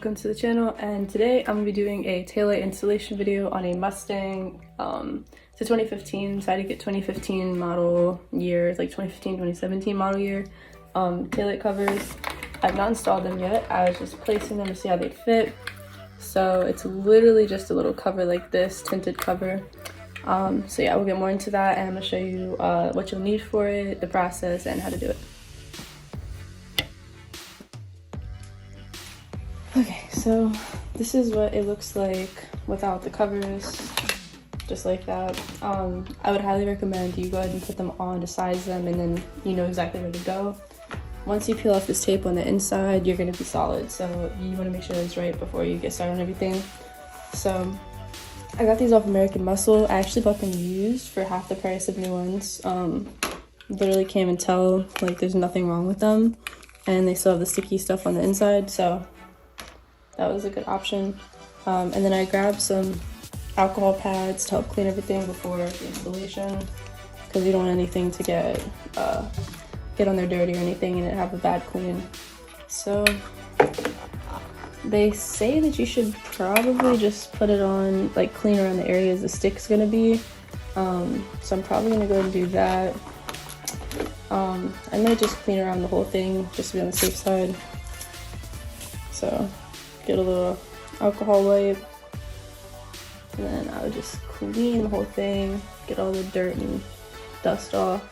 welcome to the channel, and today I'm going to be doing a taillight installation video on a Mustang. It's a 2015, so I had to get 2015 model year, like 2015-2017 model year taillight covers. I've not installed them yet. I was just placing them to see how they fit. So it's literally just a little cover like this, tinted cover. So yeah, we'll get more into that, and I'm going to show you what you'll need for it, the process, and how to do it. Okay, so this is what it looks like without the covers, just like that. I would highly recommend you go ahead and put them on to size them, and then you know exactly where to go. Once you peel off this tape on the inside, you're going to be solid, so you want to make sure it's right before you get started on everything. So I got these off American Muscle. I actually bought them used for half the price of new ones. Literally can't even tell, like, there's nothing wrong with them, and they still have the sticky stuff on the inside, so that was a good option. And then I grabbed some alcohol pads to help clean everything before the installation, because you don't want anything to get on there dirty or anything and it have a bad clean. So they say that you should probably just put it on, like, clean around the areas the stick's gonna be. So I'm probably gonna go and do that. I might just clean around the whole thing just to be on the safe side. So get a little alcohol wipe, and then I would just clean the whole thing, get all the dirt and dust off.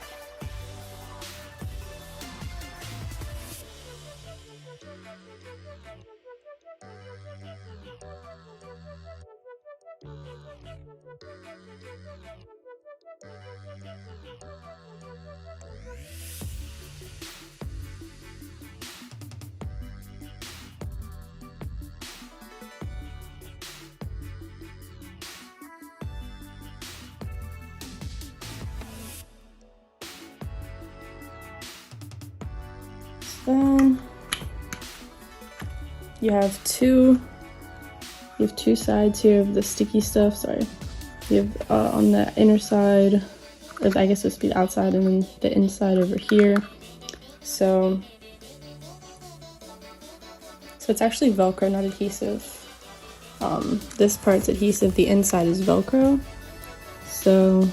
Then you have two sides here of the sticky stuff. Sorry, you have on the inner side, I guess this would be the outside, and then the inside over here. So it's actually Velcro, not adhesive. This part's adhesive, the inside is Velcro. So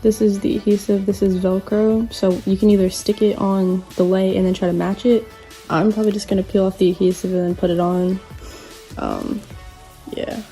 this is the adhesive, this is Velcro, so you can either stick it on the lay and then try to match it. I'm probably just gonna peel off the adhesive and then put it on. Yeah.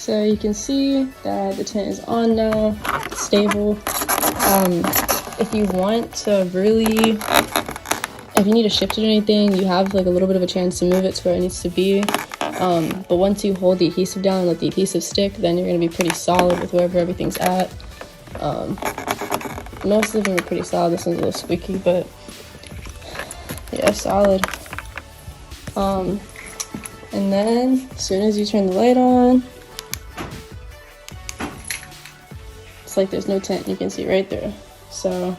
So you can see that the tint is on now, it's stable. If you want to really, if you need to shift it or anything, you have like a little bit of a chance to move it to where it needs to be. But once you hold the adhesive down and let the adhesive stick, then you're gonna be pretty solid with wherever everything's at. Most of them are pretty solid. This one's a little squeaky, but yeah, solid. And then as soon as you turn the light on, it's like there's no tint, you can see right there. So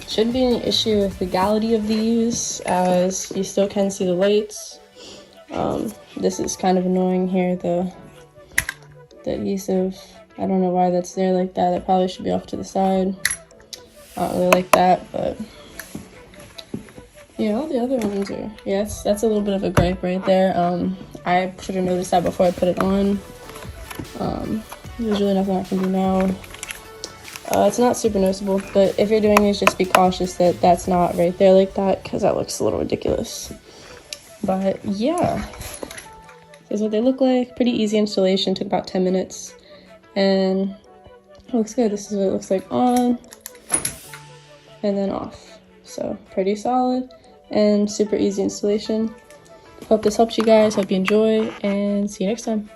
shouldn't be any issue with legality of these, as you still can see the lights. This is kind of annoying here, the adhesive. I don't know why that's there like that. It probably should be off to the side. I don't really like that, but yeah, all the other ones are, yeah, that's a little bit of a gripe right there. I should have noticed that before I put it on. There's really nothing I can do now. It's not super noticeable, but if you're doing these, just be cautious that that's not right there like that, because that looks a little ridiculous. But yeah, this is what they look like. Pretty easy installation, took about 10 minutes, and it looks good. This is what it looks like on and then off. So pretty solid and super easy installation. Hope this helped you guys, hope you enjoy, and see you next time.